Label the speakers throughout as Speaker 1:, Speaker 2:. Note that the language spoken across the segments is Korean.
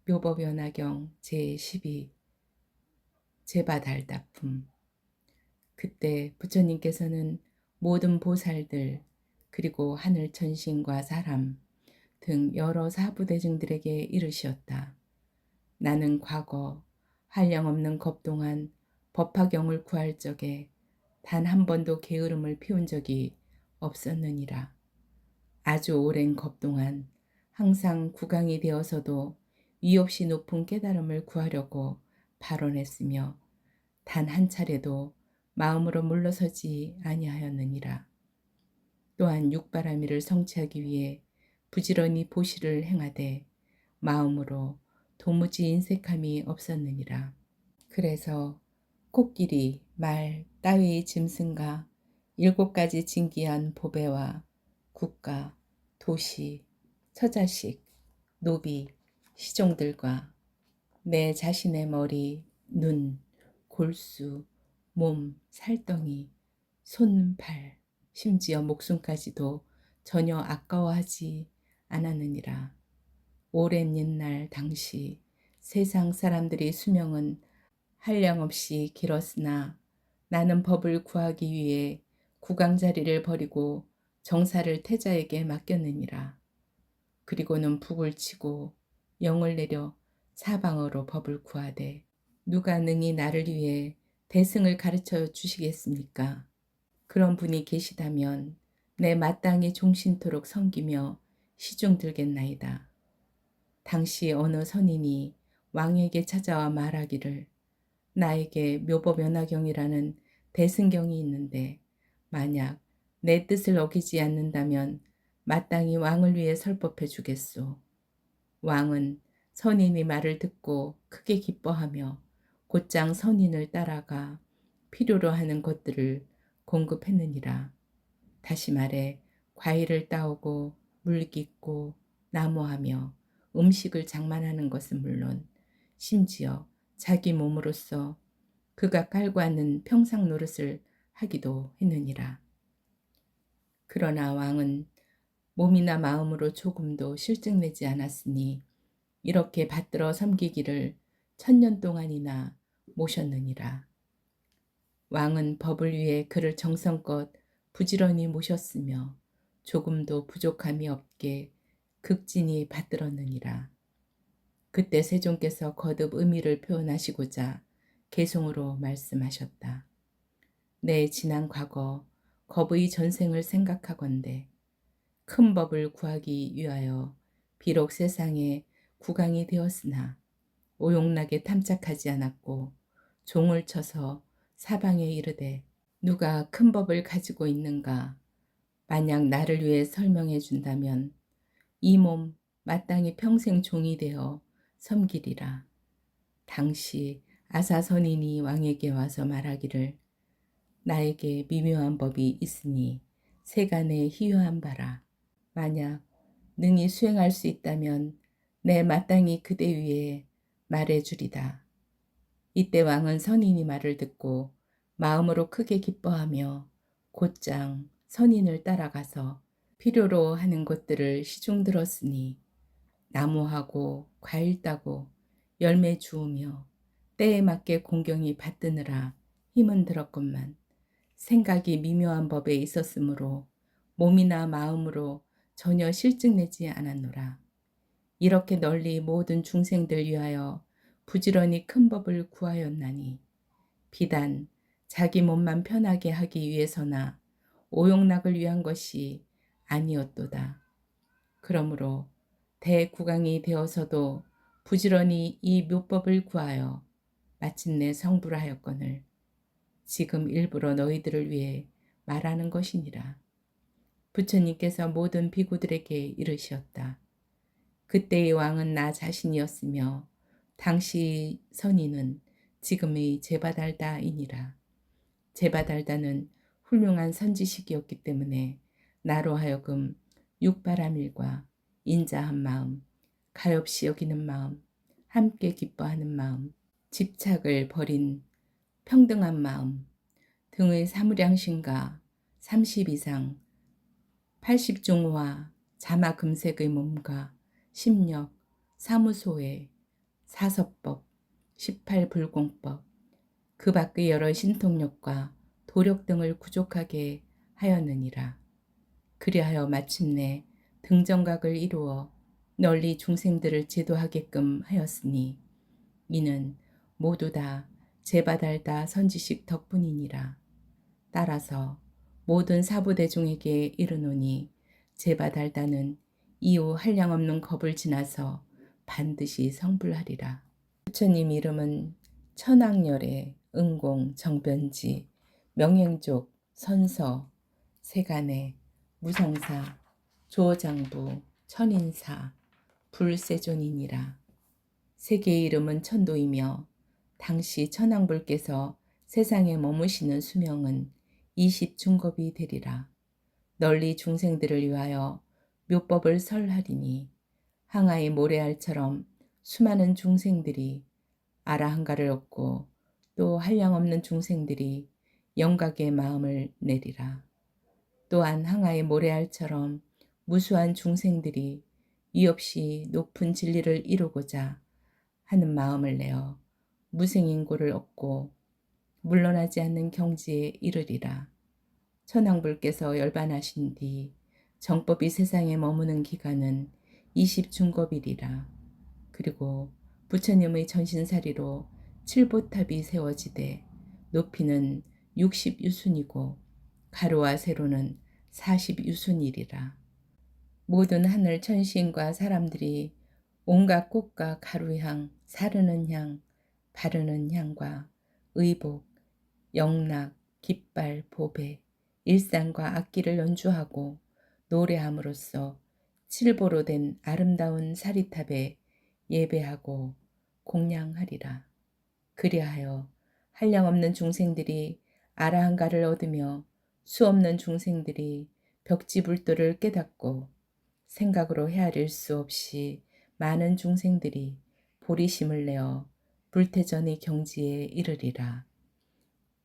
Speaker 1: 묘법연화경 제12 제바달다품. 그때 부처님께서는 모든 보살들 그리고 하늘 천신과 사람 등 여러 사부대중들에게 이르시었다. 나는 과거 한량없는 겁 동안 법화경을 구할 적에 단 한 번도 게으름을 피운 적이 없었느니라. 아주 오랜 겁 동안 항상 구강이 되어서도 위없이 높은 깨달음을 구하려고 발언했으며 단 한 차례도 마음으로 물러서지 아니하였느니라. 또한 육바라밀을 성취하기 위해 부지런히 보시를 행하되 마음으로 도무지 인색함이 없었느니라. 그래서 코끼리, 말, 따위의 짐승과 7가지 진귀한 보배와 국가, 도시, 처자식, 노비, 시종들과 내 자신의 머리, 눈, 골수, 몸, 살덩이, 손, 발, 심지어 목숨까지도 전혀 아까워하지 않았느니라. 오랜 옛날 당시 세상 사람들의 수명은 한량없이 길었으나 나는 법을 구하기 위해 구강자리를 버리고 정사를 태자에게 맡겼느니라. 그리고는 북을 치고 영을 내려 사방으로 법을 구하되 누가 능히 나를 위해 대승을 가르쳐 주시겠습니까? 그런 분이 계시다면 내 마땅히 종신토록 섬기며 시중들겠나이다. 당시 어느 선인이 왕에게 찾아와 말하기를 나에게 묘법연화경이라는 대승경이 있는데 만약 내 뜻을 어기지 않는다면 마땅히 왕을 위해 설법해 주겠소. 왕은 선인의 말을 듣고 크게 기뻐하며 곧장 선인을 따라가 필요로 하는 것들을 공급했느니라. 다시 말해 과일을 따오고 물 깃고 나무하며 음식을 장만하는 것은 물론 심지어 자기 몸으로서 그가 깔고 앉는 평상 노릇을 하기도 했느니라. 그러나 왕은 몸이나 마음으로 조금도 실증내지 않았으니 이렇게 받들어 섬기기를 1000년 동안이나 모셨느니라. 왕은 법을 위해 그를 정성껏 부지런히 모셨으며 조금도 부족함이 없게 극진히 받들었느니라. 그때 세종께서 거듭 의미를 표현하시고자 개송으로 말씀하셨다. 내 지난 과거 겁의 전생을 생각하건대 큰 법을 구하기 위하여 비록 세상에 국왕이 되었으나 오용락에 탐착하지 않았고 종을 쳐서 사방에 이르되 누가 큰 법을 가지고 있는가 만약 나를 위해 설명해 준다면 이 몸 마땅히 평생 종이 되어 섬기리라. 당시 아사선인이 왕에게 와서 말하기를 나에게 미묘한 법이 있으니 세간에 희유한 바라. 만약 능히 수행할 수 있다면 내 마땅히 그대 위에 말해 주리다. 이때 왕은 선인이 말을 듣고 마음으로 크게 기뻐하며 곧장 선인을 따라가서 필요로 하는 것들을 시중 들었으니 나무하고 과일 따고 열매 주우며 때에 맞게 공경이 받드느라 힘은 들었건만 생각이 미묘한 법에 있었으므로 몸이나 마음으로 전혀 실증내지 않았노라. 이렇게 널리 모든 중생들 위하여 부지런히 큰 법을 구하였나니 비단 자기 몸만 편하게 하기 위해서나 오용락을 위한 것이 아니었도다. 그러므로 대국왕이 되어서도 부지런히 이 묘법을 구하여 마침내 성불 하였거늘 지금 일부러 너희들을 위해 말하는 것이니라. 부처님께서 모든 비구들에게 이르시었다. 그때의 왕은 나 자신이었으며 당시 선인은 지금의 제바달다이니라. 제바달다는 훌륭한 선지식이었기 때문에 나로 하여금 육바라밀과 인자한 마음, 가엾이 여기는 마음, 함께 기뻐하는 마음, 집착을 버린 평등한 마음 등의 사무량심과 30 이상 80종화 자마금색의 몸과 심력, 사무소회, 사서법, 18불공법, 그 밖의 여러 신통력과 도력 등을 구족하게 하였느니라. 그리하여 마침내 등정각을 이루어 널리 중생들을 제도하게끔 하였으니 이는 모두 다 제바달다 선지식 덕분이니라. 따라서 모든 사부대중에게 이르노니 제바달다는 이후 한량없는 겁을 지나서 반드시 성불하리라. 부처님 이름은 천왕열애, 응공, 정변지, 명행족, 선서, 세간의, 무성사, 조장부, 천인사, 불세존이니라. 세 개의 이름은 천도이며 당시 천왕불께서 세상에 머무시는 수명은 20중겁이 되리라. 널리 중생들을 위하여 묘법을 설하리니 항아의 모래알처럼 수많은 중생들이 아라한가를 얻고 또 한량없는 중생들이 영각의 마음을 내리라. 또한 항아의 모래알처럼 무수한 중생들이 이없이 높은 진리를 이루고자 하는 마음을 내어 무생인고를 얻고 물러나지 않는 경지에 이르리라. 천왕불께서 열반하신 뒤 정법이 세상에 머무는 기간은 20중겁이리라. 그리고 부처님의 전신사리로 칠보탑이 세워지되 높이는 60유순이고 가로와 세로는 40유순이리라. 모든 하늘 천신과 사람들이 온갖 꽃과 가루향, 사르는 향, 바르는 향과 의복, 영락, 깃발, 보배, 일상과 악기를 연주하고 노래함으로써 칠보로 된 아름다운 사리탑에 예배하고 공양하리라. 그리하여 한량없는 중생들이 아라한가를 얻으며 수없는 중생들이 벽지불도를 깨닫고 생각으로 헤아릴 수 없이 많은 중생들이 보리심을 내어 불태전의 경지에 이르리라.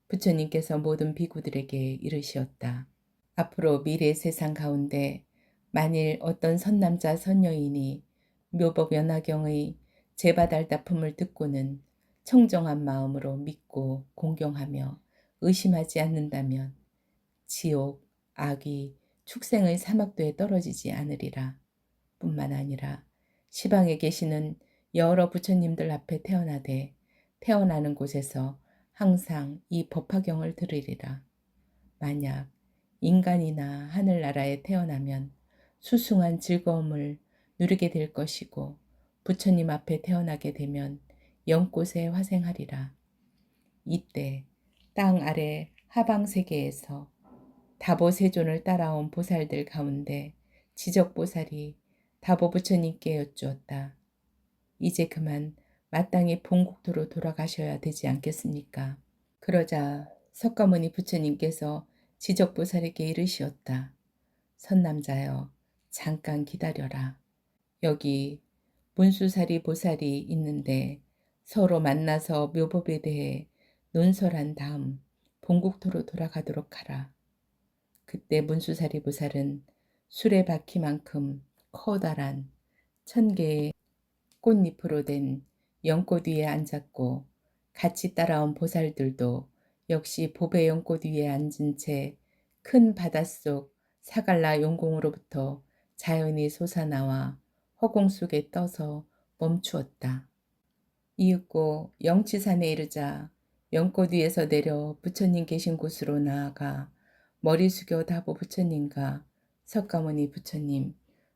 Speaker 1: 부처님께서 모든 비구들에게 이르시었다. 앞으로 미래 세상 가운데 만일 어떤 선남자 선여인이 묘법연화경의 제바달다품을 듣고는 청정한 마음으로 믿고 공경하며 의심하지 않는다면 지옥, 악이, 축생의 사막도에 떨어지지 않으리라. 뿐만 아니라 시방에 계시는 여러 부처님들 앞에 태어나되 태어나는 곳에서 항상 이 법화경을 들으리라. 만약 인간이나 하늘나라에 태어나면 수승한 즐거움을 누리게 될 것이고 부처님 앞에 태어나게 되면 영꽃에 화생하리라. 이때 땅 아래 하방세계에서 다보세존을 따라온 보살들 가운데 지적보살이 다보부처님께 여쭈었다. 이제 그만 마땅히 본국토로 돌아가셔야 되지 않겠습니까? 그러자 석가모니 부처님께서 지적보살에게 이르시었다. 선남자여, 잠깐 기다려라. 여기 문수사리 보살이 있는데 서로 만나서 묘법에 대해 논설한 다음 본국토로 돌아가도록 하라. 그때 문수사리 보살은 수레바퀴만큼 커다란 1000개의 꽃잎으로 된 연꽃 위에 앉았고 같이 따라온 보살들도 역시 보배 연꽃 위에 앉은 채 큰 바닷속 사갈라 용궁으로부터 자연이 솟아나와 허공 속에 떠서 멈추었다. 이윽고 영치산에 이르자 연꽃 위에서 내려 부처님 계신 곳으로 나아가 머리 숙여 다보 부처님과 석가모니 부처님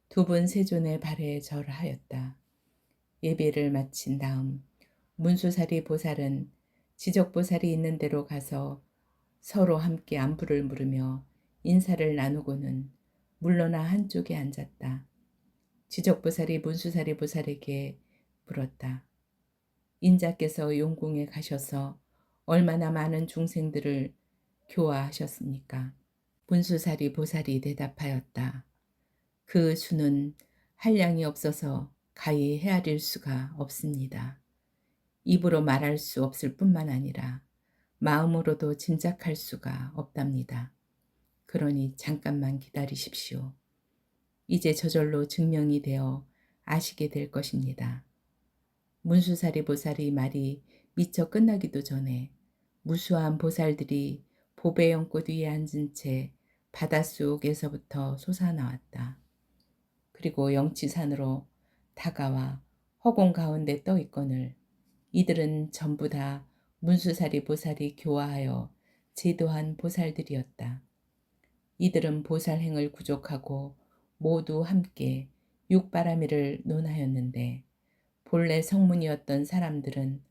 Speaker 1: 두 분 세존의 발에 절하였다. 예배를 마친 다음 문수사리 보살은 지적보살이 있는 데로 가서 서로 함께 안부를 물으며 인사를 나누고는 물러나 한쪽에 앉았다. 지적보살이 문수사리 보살에게 물었다. 인자께서 용궁에 가셔서 얼마나 많은 중생들을 교화하셨습니까? 문수사리 보살이 대답하였다. 그 수는 한량이 없어서 가히 헤아릴 수가 없습니다. 입으로 말할 수 없을 뿐만 아니라 마음으로도 짐작할 수가 없답니다. 그러니 잠깐만 기다리십시오. 이제 저절로 증명이 되어 아시게 될 것입니다. 문수사리 보살이 말이 미처 끝나기도 전에 무수한 보살들이 보배 연꽃 위에 앉은 채 바닷속에서부터 솟아나왔다. 그리고 영치산으로 다가와 허공 가운데 떠 있거늘 이들은 전부 다 문수사리 보살이 교화하여 제도한 보살들이었다. 이들은 보살행을 구족하고 모두 함께 육바라밀을 논하였는데 본래 성문이었던 사람들은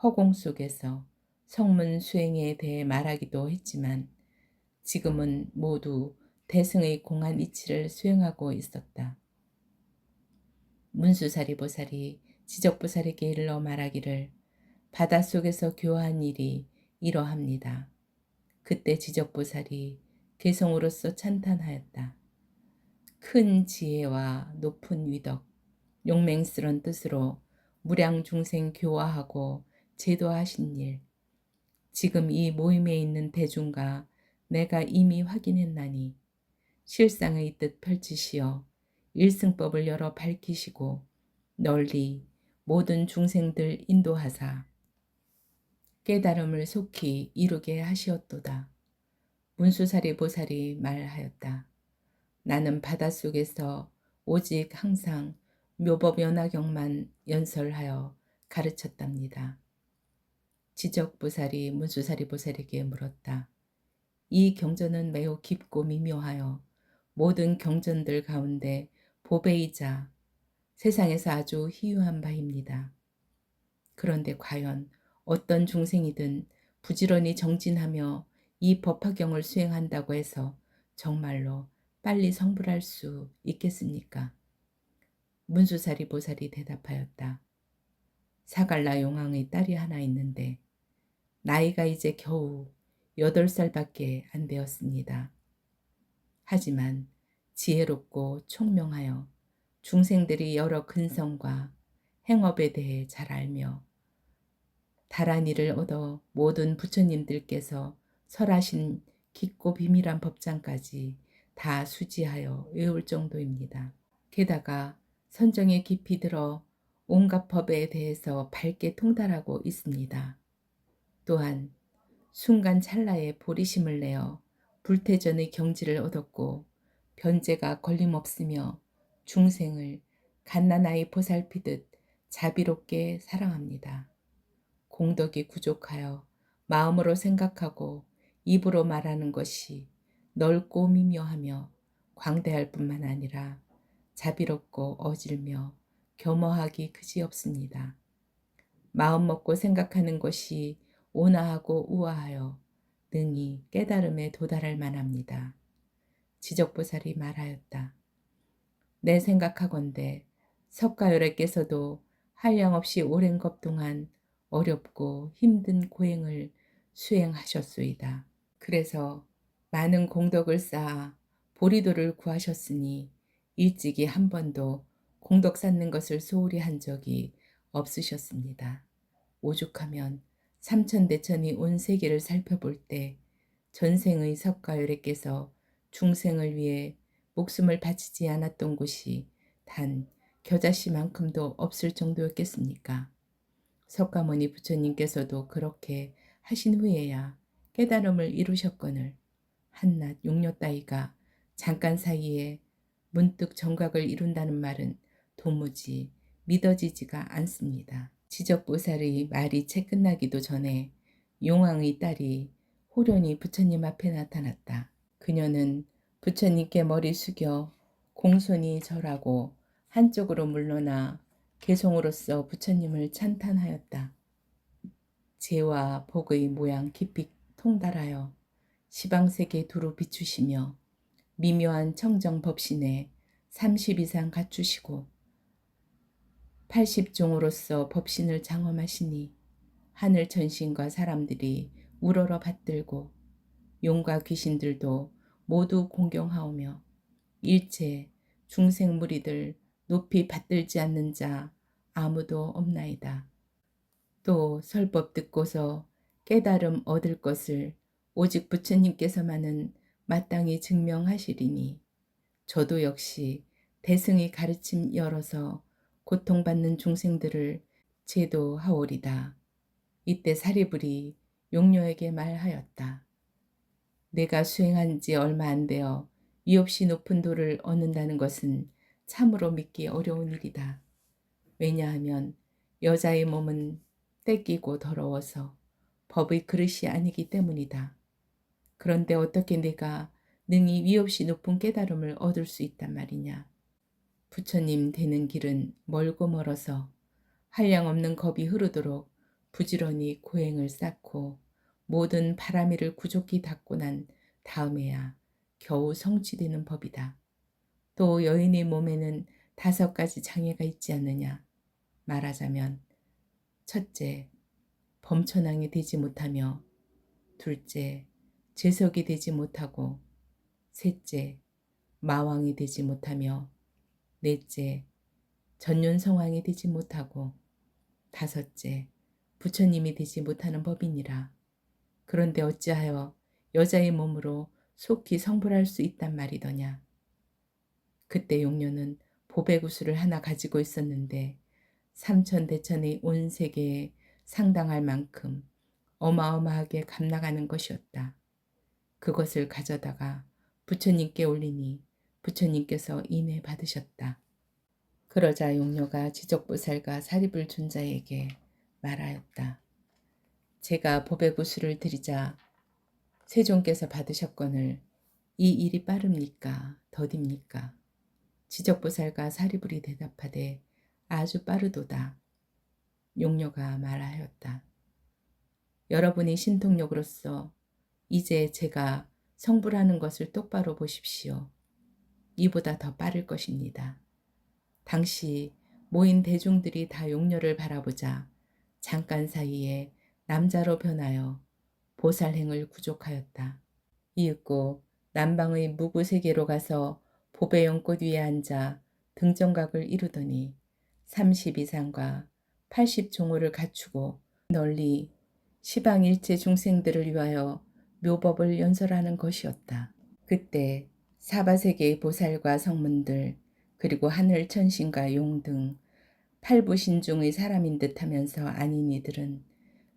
Speaker 1: 허공 속에서 성문 수행에 대해 말하기도 했지만 지금은 모두 대승의 공한 이치를 수행하고 있었다. 문수사리 보살이 지적보살에게 일러 말하기를 바닷속에서 교화한 일이 이러합니다. 그때 지적보살이 개성으로서 찬탄하였다. 큰 지혜와 높은 위덕, 용맹스런 뜻으로 무량중생 교화하고 제도하신 일, 지금 이 모임에 있는 대중과 내가 이미 확인했나니 실상의 뜻 펼치시어 일승법을 열어 밝히시고 널리 모든 중생들 인도하사 깨달음을 속히 이루게 하시었도다. 문수사리 보살이 말하였다. 나는 바닷속에서 오직 항상 묘법연화경만 연설하여 가르쳤답니다. 지적보살이 문수사리 보살에게 물었다. 이 경전은 매우 깊고 미묘하여 모든 경전들 가운데 보배이자 세상에서 아주 희유한 바입니다. 그런데 과연 어떤 중생이든 부지런히 정진하며 이 법화경을 수행한다고 해서 정말로 빨리 성불할 수 있겠습니까? 문수사리 보살이 대답하였다. 사갈라 용왕의 딸이 하나 있는데 나이가 이제 겨우 8살밖에 안 되었습니다. 하지만 지혜롭고 총명하여 중생들이 여러 근성과 행업에 대해 잘 알며 다란이를 얻어 모든 부처님들께서 설하신 깊고 비밀한 법장까지 다 수지하여 외울 정도입니다. 게다가 선정에 깊이 들어 온갖 법에 대해서 밝게 통달하고 있습니다. 또한 순간 찰나에 보리심을 내어 불태전의 경지를 얻었고 변제가 걸림없으며 중생을 갓난아이 보살피듯 자비롭게 사랑합니다. 공덕이 부족하여 마음으로 생각하고 입으로 말하는 것이 넓고 미묘하며 광대할 뿐만 아니라 자비롭고 어질며 겸허하기 그지없습니다. 마음 먹고 생각하는 것이 온화하고 우아하여 능히 깨달음에 도달할 만합니다. 지적보살이 말하였다. 내 생각하건대 석가열애께서도 한량없이 오랜 것 동안 어렵고 힘든 고행을 수행하셨소이다. 그래서 많은 공덕을 쌓아 보리도를 구하셨으니 일찍이 한 번도 공덕 쌓는 것을 소홀히 한 적이 없으셨습니다. 오죽하면 삼천대천이 온 세계를 살펴볼 때 전생의 석가열애께서 중생을 위해 목숨을 바치지 않았던 곳이 단 겨자씨만큼도 없을 정도였겠습니까? 석가모니 부처님께서도 그렇게 하신 후에야 깨달음을 이루셨거늘 한낱 용녀 따위가 잠깐 사이에 문득 정각을 이룬다는 말은 도무지 믿어지지가 않습니다. 지적보살의 말이 채 끝나기도 전에 용왕의 딸이 호련히 부처님 앞에 나타났다. 그녀는 부처님께 머리 숙여 공손히 절하고 한쪽으로 물러나 개송으로서 부처님을 찬탄하였다. 재와 복의 모양 깊이 통달하여 시방세계 두루 비추시며 미묘한 청정법신에 30 이상 갖추시고 80종으로서 법신을 장엄하시니 하늘 천신과 사람들이 우러러 받들고 용과 귀신들도 모두 공경하오며 일체 중생 무리들 높이 받들지 않는 자 아무도 없나이다. 또 설법 듣고서 깨달음 얻을 것을 오직 부처님께서만은 마땅히 증명하시리니 저도 역시 대승의 가르침 열어서 고통받는 중생들을 제도 하오리다. 이때 사리불이 용녀에게 말하였다. 내가 수행한 지 얼마 안 되어 위없이 높은 도를 얻는다는 것은 참으로 믿기 어려운 일이다. 왜냐하면 여자의 몸은 떼끼고 더러워서 법의 그릇이 아니기 때문이다. 그런데 어떻게 내가 능히 위없이 높은 깨달음을 얻을 수 있단 말이냐. 부처님 되는 길은 멀고 멀어서 한량없는 겁이 흐르도록 부지런히 고행을 쌓고 모든 바라미를 구족히 닦고 난 다음에야 겨우 성취되는 법이다. 또 여인의 몸에는 5가지 장애가 있지 않느냐. 말하자면 첫째, 범천왕이 되지 못하며 둘째, 제석이 되지 못하고 셋째, 마왕이 되지 못하며 넷째, 전륜성왕이 되지 못하고 다섯째, 부처님이 되지 못하는 법이니라. 그런데 어찌하여 여자의 몸으로 속히 성불할 수 있단 말이더냐. 그때 용녀는 보배구슬을 하나 가지고 있었는데 삼천대천의 온 세계에 상당할 만큼 어마어마하게 값나가는 것이었다. 그것을 가져다가 부처님께 올리니 부처님께서 인해 받으셨다. 그러자 용녀가 지적보살과 사리불 존자에게 말하였다. 제가 보배구슬을 드리자 세존께서 받으셨거늘 이 일이 빠릅니까? 더딥니까? 지적보살과 사리불이 대답하되 아주 빠르도다. 용녀가 말하였다. 여러분이 신통력으로서 이제 제가 성불하는 것을 똑바로 보십시오. 이보다 더 빠를 것입니다. 당시 모인 대중들이 다 용녀를 바라보자 잠깐 사이에 남자로 변하여 보살행을 구족하였다. 이윽고 남방의 무구세계로 가서 보배연꽃 위에 앉아 등정각을 이루더니 30이상과 80종호를 갖추고 널리 시방일체 중생들을 위하여 묘법을 연설하는 것이었다. 그때 사바세계의 보살과 성문들 그리고 하늘 천신과 용 등 팔부신중의 사람인 듯하면서 아닌 이들은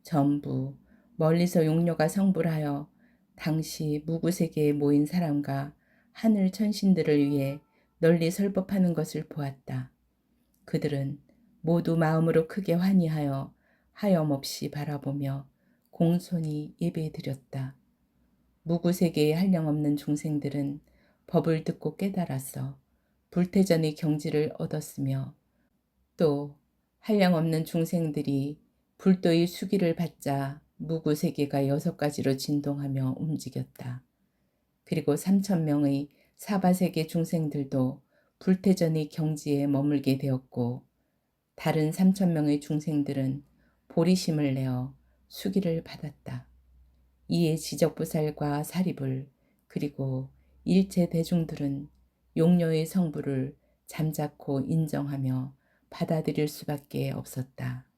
Speaker 1: 전부 멀리서 용녀가 성불하여 당시 무구세계에 모인 사람과 하늘 천신들을 위해 널리 설법하는 것을 보았다. 그들은 모두 마음으로 크게 환희하여 하염없이 바라보며 공손히 예배드렸다. 무구세계에 한량없는 중생들은 법을 듣고 깨달아서 불태전의 경지를 얻었으며 또 한량없는 중생들이 불도의 수기를 받자 무구세계가 6가지로 진동하며 움직였다. 그리고 3,000명의 사바세계 중생들도 불태전의 경지에 머물게 되었고 다른 3,000명의 중생들은 보리심을 내어 수기를 받았다. 이에 지적보살과 사리불 그리고 일체 대중들은 용녀의 성부를 잠자코 인정하며 받아들일 수밖에 없었다.